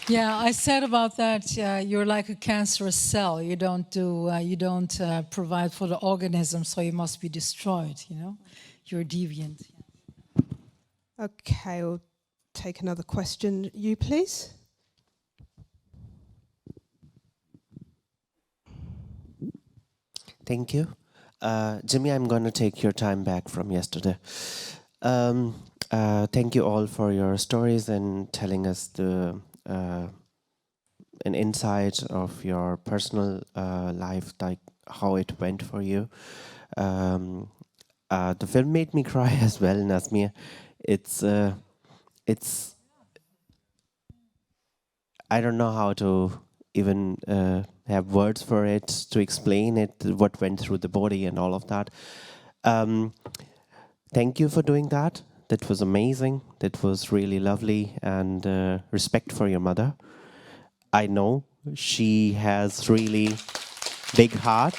Yeah, I said about that. You're like a cancerous cell. You don't provide for the organism, so you must be destroyed. You know, you're deviant. Okay, we'll take another question. You, please. Thank you. Jimmy, I'm going to take your time back from yesterday. Thank you all for your stories and telling us an insight of your personal life, like how it went for you. The film made me cry as well, Nazmiye. It's I don't know how to even have words for it, to explain it, what went through the body and all of that. Thank you for doing that. That was amazing. That was really lovely, and respect for your mother. I know she has really big heart.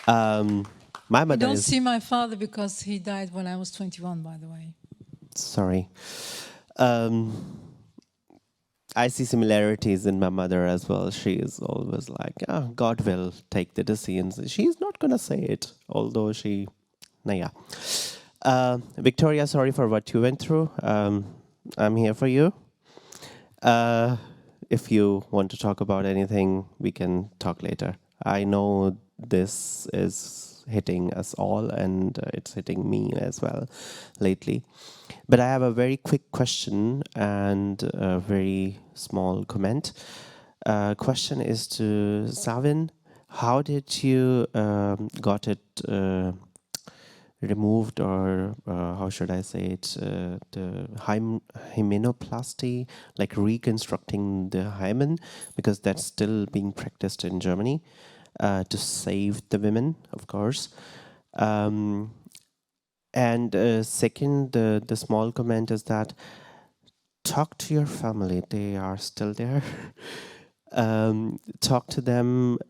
My mother You don't is... see my father because he died when I was 21, by the way. Sorry. I see similarities in my mother as well. She is always like, oh, God will take the decisions. She's not going to say it, although she... Naya. Victoria, sorry for what you went through. I'm here for you. If you want to talk about anything, we can talk later. I know this is hitting us all, and it's hitting me as well lately. But I have a very quick question and a very small comment. Question is to Savin. How did you got it removed, or how should I say it, the hymenoplasty, like reconstructing the hymen, because that's still being practiced in Germany to save the women, of course. And second, the small comment is that talk to your family. They are still there. Talk to them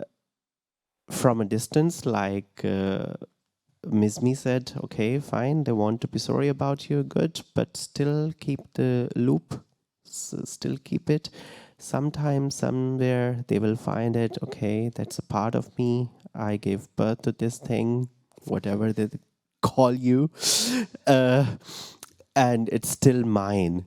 from a distance, like Mimzy said, okay, fine, they want to be sorry about you, good, but still keep the loop, still keep it. Sometime, somewhere, they will find it, okay, that's a part of me, I gave birth to this thing, whatever they call you, and it's still mine.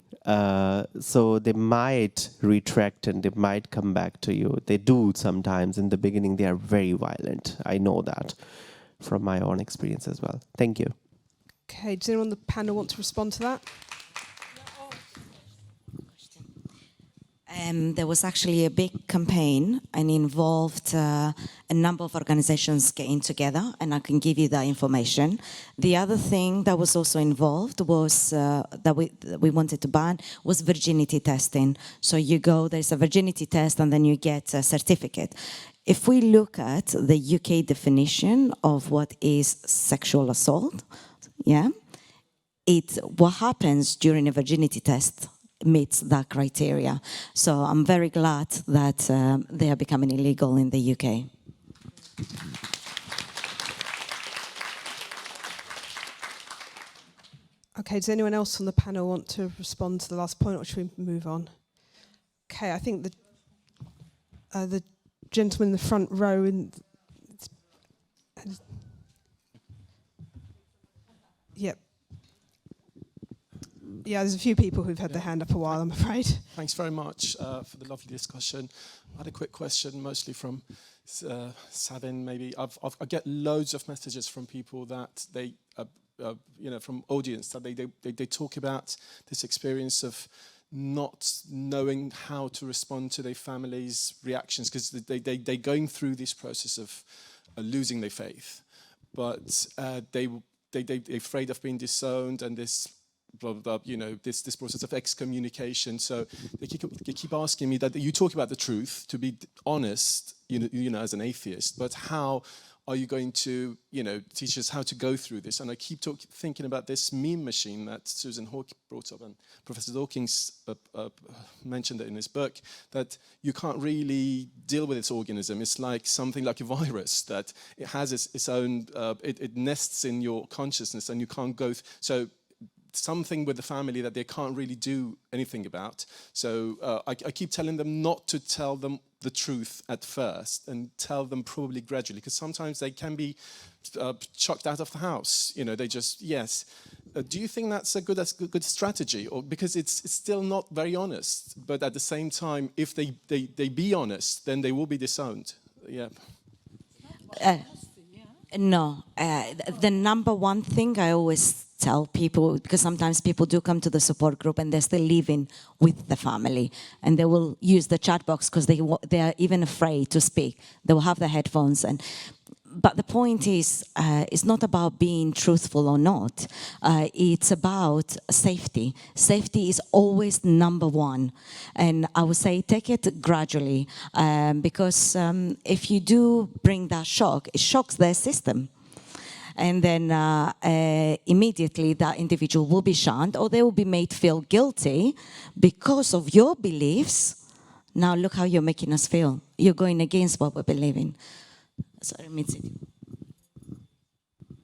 So they might retract and they might come back to you. They do sometimes. In the beginning, they are very violent. I know that from my own experience as well. Thank you. Okay, does anyone on the panel want to respond to that? There was actually a big campaign and involved a number of organizations getting together, and I can give you that information. The other thing that was also involved was that we wanted to ban was virginity testing. So you go, there's a virginity test, and then you get a certificate. If we look at the UK definition of what is sexual assault, yeah, what happens during a virginity test meets that criteria. So I'm very glad that they are becoming illegal in the UK. Okay, does anyone else on the panel want to respond to the last point, or should we move on? Okay, I think the gentleman in the front row yep. Yeah, there's a few people who've had their hand up a while, I'm afraid. Thanks very much for the lovely discussion. I had a quick question, mostly from Savin, maybe. I get loads of messages from people that they, from audience, that they talk about this experience of not knowing how to respond to their family's reactions, because they're going through this process of losing their faith, but they're afraid of being disowned and this blah, blah, blah, this process of excommunication. So they keep asking me that you talk about the truth, to be honest, as an atheist, but how are you going to, teach us how to go through this? And I keep thinking about this meme machine that Susan Hawking brought up, and Professor Dawkins mentioned it in his book, that you can't really deal with its organism. It's like something like a virus, that it has its own, it nests in your consciousness, and you can't go, so something with the family that they can't really do anything about. So I keep telling them not to tell them the truth at first, and tell them probably gradually, because sometimes they can be chucked out of the house. They just, yes. Do you think that's a good strategy? Or because it's still not very honest, but at the same time, if they be honest, then they will be disowned. Yeah. No, the number one thing I always tell people, because sometimes people do come to the support group and they're still living with the family, and they will use the chat box because they are even afraid to speak. They will have the headphones, but the point is, it's not about being truthful or not. It's about safety. Safety is always number one. And I would say take it gradually, because if you do bring that shock, it shocks their system. And then immediately that individual will be shunned, or they will be made feel guilty because of your beliefs. Now look how you're making us feel. You're going against what we believe in. Sorry, Mimzy.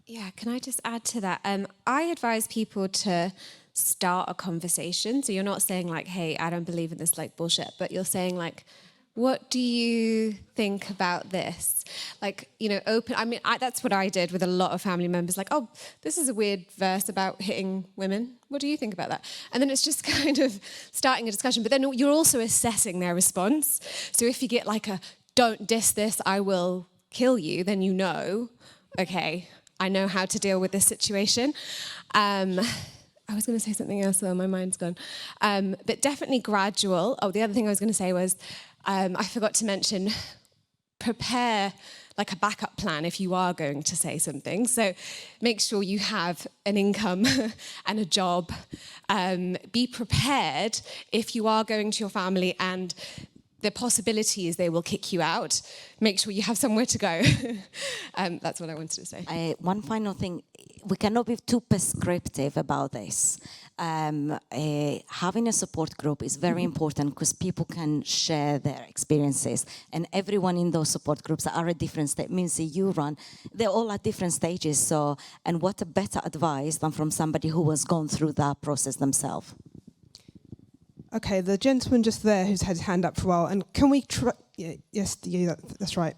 Yeah, can I just add to that? I advise people to start a conversation. So you're not saying like, hey, I don't believe in this like bullshit, but you're saying like, what do you think about this? Like, open. I mean, that's what I did with a lot of family members. Like, oh, this is a weird verse about hitting women. What do you think about that? And then it's just kind of starting a discussion. But then you're also assessing their response. So if you get like a, don't diss this, I will kill you, then okay, I know how to deal with this situation. I was going to say something else, though, my mind's gone. But definitely gradual. Oh, the other thing I was going to say was, I forgot to mention, prepare like a backup plan if you are going to say something. So make sure you have an income and a job. Be prepared if you are going to your family and the possibility is they will kick you out. Make sure you have somewhere to go. That's what I wanted to say. One final thing, we cannot be too prescriptive about this. Having a support group is very important because people can share their experiences, and everyone in those support groups are at different stages. Mimzy, you run, they're all at different stages. So, and what a better advice than from somebody who has gone through that process themselves. Okay, the gentleman just there who's had his hand up for a while, and can we try? Yes, that's right.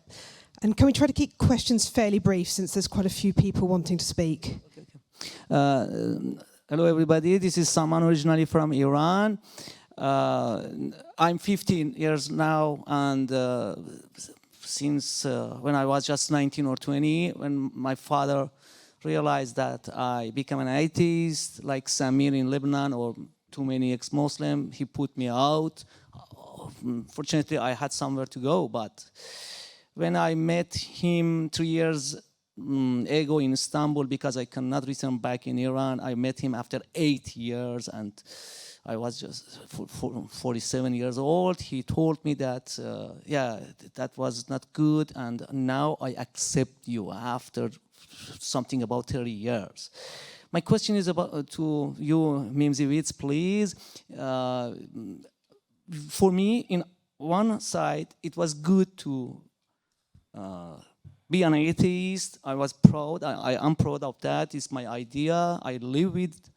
And can we try to keep questions fairly brief, since there's quite a few people wanting to speak? Hello, everybody. This is Saman, originally from Iran. I'm 15 years now, and since when I was just 19 or 20, when my father realized that I became an atheist, like Samir in Lebanon, or too many ex-Muslim, he put me out. fortunately, I had somewhere to go. But when I met him 3 years ago in Istanbul, because I cannot return back in Iran, I met him after 8 years, and I was just 47 years old. He told me that, yeah, that was not good, and now I accept you after something about 30 years. My question is about to you, Mimzy Vidz, please. For me, in one side, it was good to be an atheist. I was proud. I am proud of that. It's my idea. I live with.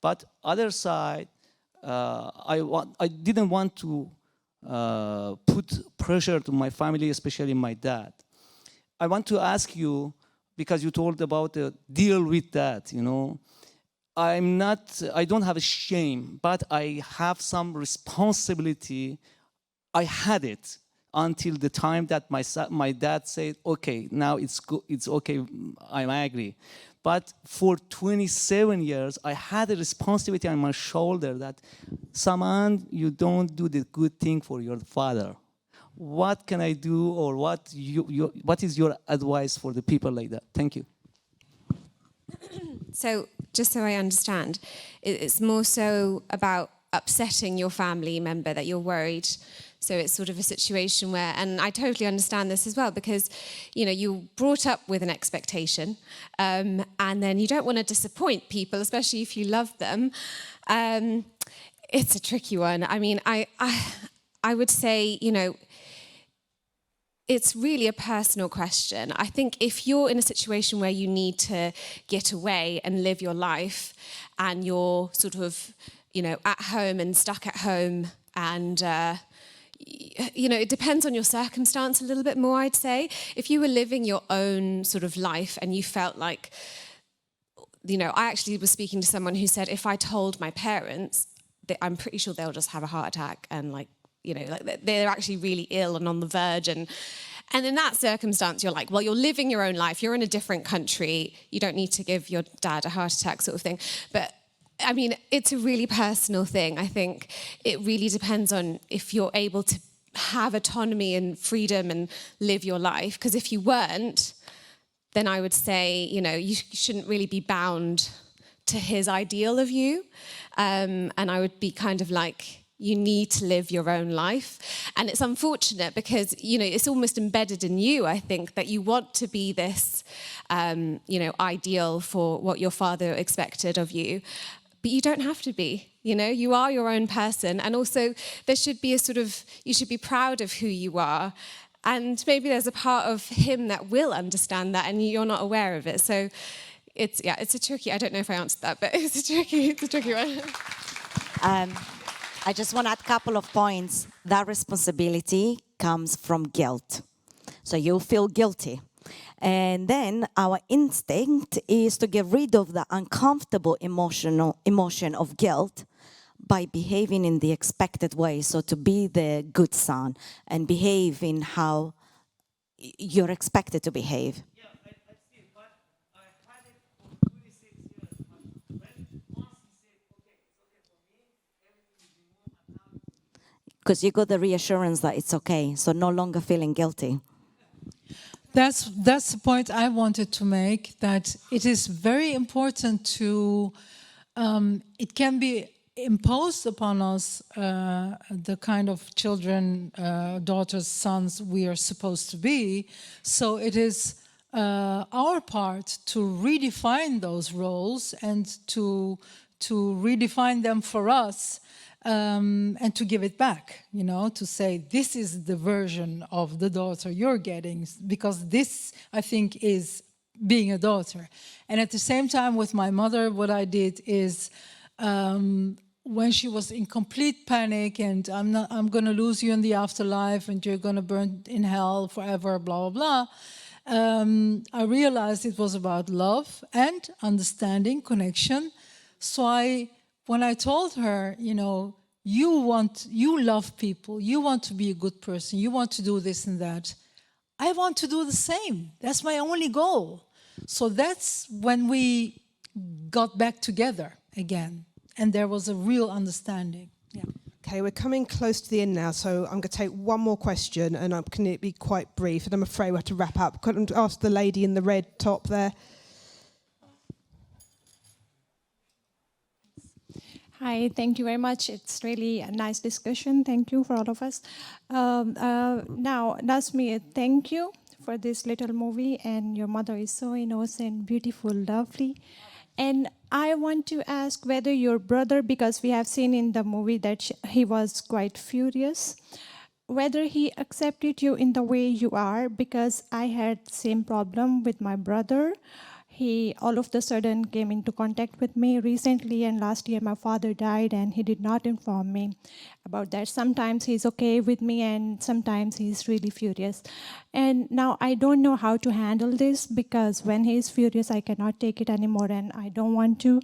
But other side, I didn't want to put pressure to my family, especially my dad. I want to ask you, because you told about the deal with that, you know. I don't have a shame, but I have some responsibility. I had it until the time that my dad said, okay, now it's okay, I agree. But for 27 years, I had a responsibility on my shoulder that, Saman, you don't do the good thing for your father. What can I do, or what is your advice for the people like that? Thank you. So, just so I understand, it's more so about upsetting your family member that you're worried. So it's sort of a situation where, and I totally understand this as well, because, you know, you're brought up with an expectation, and then you don't want to disappoint people, especially if you love them. It's a tricky one. I mean, I would say, you know, it's really a personal question. I think if you're in a situation where you need to get away and live your life, and you're sort of, you know, at home and stuck at home, and you know, it depends on your circumstance a little bit more, I'd say. If you were living your own sort of life and you felt like, you know, I actually was speaking to someone who said, if I told my parents, I'm pretty sure they'll just have a heart attack, and like, you know, like they're actually really ill and on the verge. And in that circumstance, you're like, well, you're living your own life. You're in a different country. You don't need to give your dad a heart attack, sort of thing. But I mean, it's a really personal thing. I think it really depends on if you're able to have autonomy and freedom and live your life. Because if you weren't, then I would say, you know, you shouldn't really be bound to his ideal of you. And I would be kind of like, you need to live your own life. And it's unfortunate because, you know, it's almost embedded in you, I think, that you want to be this, you know, ideal for what your father expected of you. But you don't have to be, you know, you are your own person. And also there should be a sort of, you should be proud of who you are. And maybe there's a part of him that will understand that and you're not aware of it. So it's, yeah, it's a tricky, I don't know if I answered that, but it's a tricky one. I just want to add a couple of points. That responsibility comes from guilt. So you feel guilty. And then our instinct is to get rid of the uncomfortable emotion of guilt by behaving in the expected way. So to be the good son and behave in how you're expected to behave. Yeah, I see it, but I had it for 26 years. But once he said, okay, it's okay for me, everything is removed, and now because you got the reassurance that it's okay, so no longer feeling guilty. That's the point I wanted to make, that it is very important to, it can be imposed upon us, the kind of children, daughters, sons we are supposed to be. So it is our part to redefine those roles and to redefine them for us. And to give it back, you know, to say, this is the version of the daughter you're getting, because this, I think, is being a daughter. And at the same time, with my mother, what I did is, when she was in complete panic and I'm going to lose you in the afterlife and you're going to burn in hell forever, blah, blah, blah, I realized it was about love and understanding, connection. So when I told her, you know, you love people, you want to be a good person, you want to do this and that, I want to do the same. That's my only goal. So that's when we got back together again. And there was a real understanding. Yeah. Okay, we're coming close to the end now, so I'm going to take one more question, and I'm going to be quite brief, and I'm afraid we have to wrap up. Could I ask the lady in the red top there? Hi, thank you very much. It's really a nice discussion. Thank you for all of us. Now, Nazmiye, thank you for this little movie, and your mother is so innocent, beautiful, lovely. And I want to ask whether your brother, because we have seen in the movie that he was quite furious, whether he accepted you in the way you are, because I had the same problem with my brother. He all of a sudden came into contact with me recently, and last year my father died and he did not inform me about that. Sometimes he's okay with me and sometimes he's really furious. And now I don't know how to handle this, because when he's furious I cannot take it anymore and I don't want to.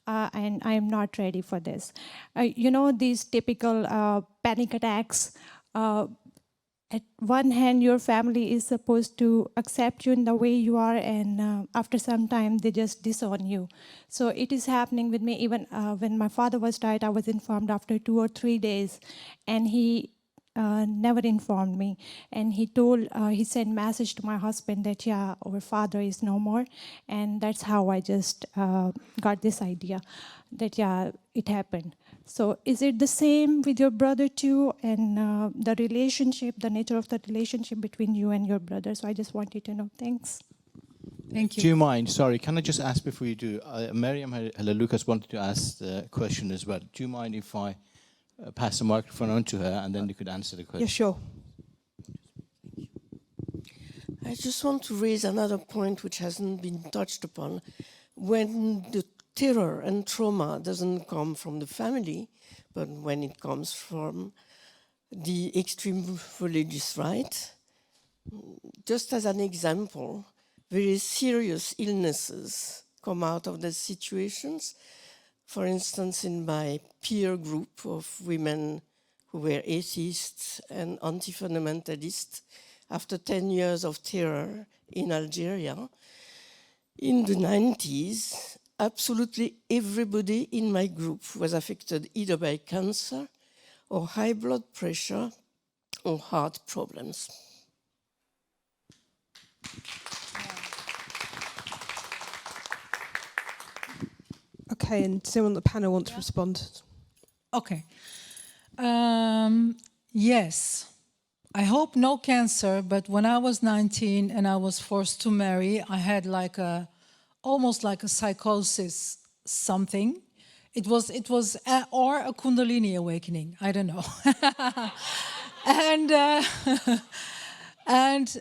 And I am not ready for this. You know, these typical panic attacks. At one hand, your family is supposed to accept you in the way you are, and after some time, they just disown you. So it is happening with me. Even when my father was died, I was informed after 2 or 3 days, and he never informed me. And he sent message to my husband that, yeah, our father is no more. And that's how I just got this idea that, yeah, it happened. So is it the same with your brother too, and the relationship, the nature of the relationship between you and your brother? So I just wanted to know. Thanks. Thank you. Do you mind? Sorry, can I just ask before you do? Miriam Lucas wanted to ask the question as well. Do you mind if I pass the microphone on to her and then you could answer the question? Yeah, sure. I just want to raise another point which hasn't been touched upon. When the terror and trauma doesn't come from the family, but when it comes from the extreme religious right, just as an example, very serious illnesses come out of those situations. For instance, in my peer group of women who were atheists and anti-fundamentalists, after 10 years of terror in Algeria, in the 90s, absolutely everybody in my group was affected either by cancer or high blood pressure or heart problems. Okay, and someone on the panel wants to respond. Okay. Yes. I hope no cancer, but when I was 19 and I was forced to marry, I had like almost like a psychosis, something. It was or a Kundalini awakening. I don't know. and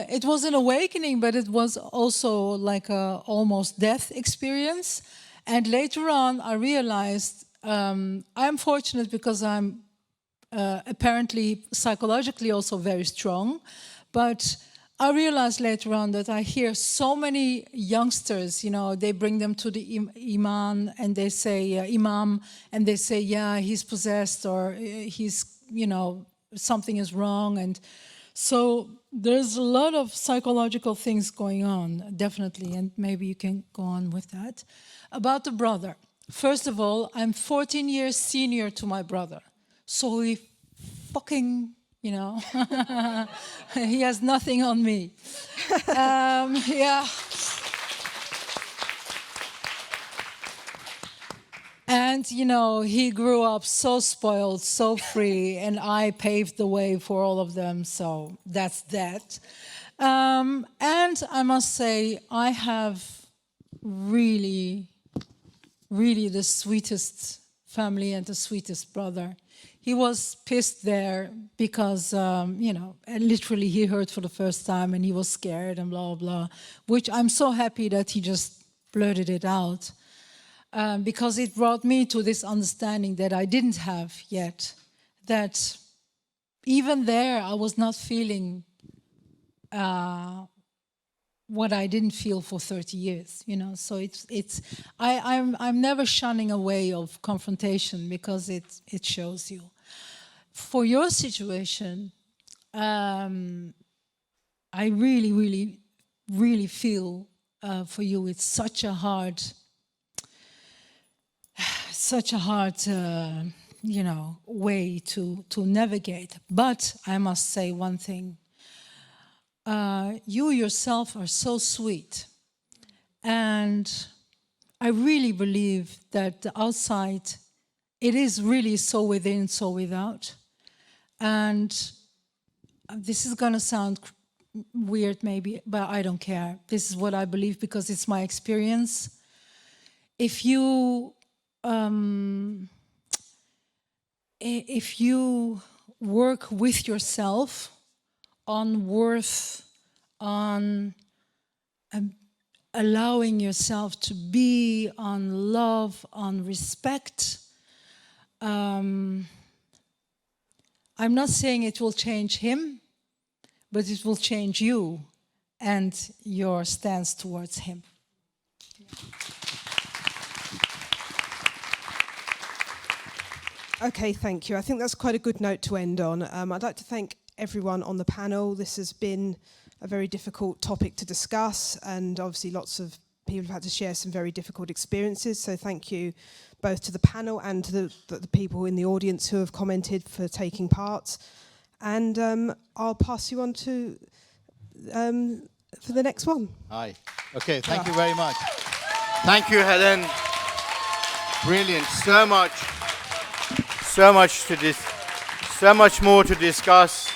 it was an awakening, but it was also like a almost death experience. And later on, I realized I'm fortunate because I'm apparently psychologically also very strong, but I realized later on that I hear so many youngsters, you know, they bring them to the imam and they say, imam, and they say, yeah, he's possessed or he's, you know, something is wrong. And so there's a lot of psychological things going on, definitely, and maybe you can go on with that. About the brother, first of all, I'm 14 years senior to my brother. So he fucking, you know, he has nothing on me. Yeah. And, you know, he grew up so spoiled, so free, and I paved the way for all of them, so that's that. And I must say, I have really the sweetest family and the sweetest brother. He was pissed there because, you know, literally he heard for the first time and he was scared and blah, blah, which I'm so happy that he just blurted it out because it brought me to this understanding that I didn't have yet, that even there I was not feeling what I didn't feel for 30 years, you know. So I'm never shunning a way of confrontation because it shows you. For your situation, I really feel for you. It's such a hard way to navigate. But I must say one thing. You yourself are so sweet. And I really believe that the outside, it is really so within, so without. And this is going to sound weird maybe, but I don't care. This is what I believe because it's my experience. If you work with yourself on worth, on allowing yourself to be, on love, on respect, I'm not saying it will change him, but it will change you and your stance towards him. Okay, thank you. I think that's quite a good note to end on. I'd like to thank everyone on the panel. This has been a very difficult topic to discuss, and obviously lots of people have had to share some very difficult experiences. So thank you both to the panel and to the people in the audience who have commented for taking part. And I'll pass you on to for the next one. Hi. Okay, thank you very much. Thank you, Helen. Brilliant. So much more to discuss.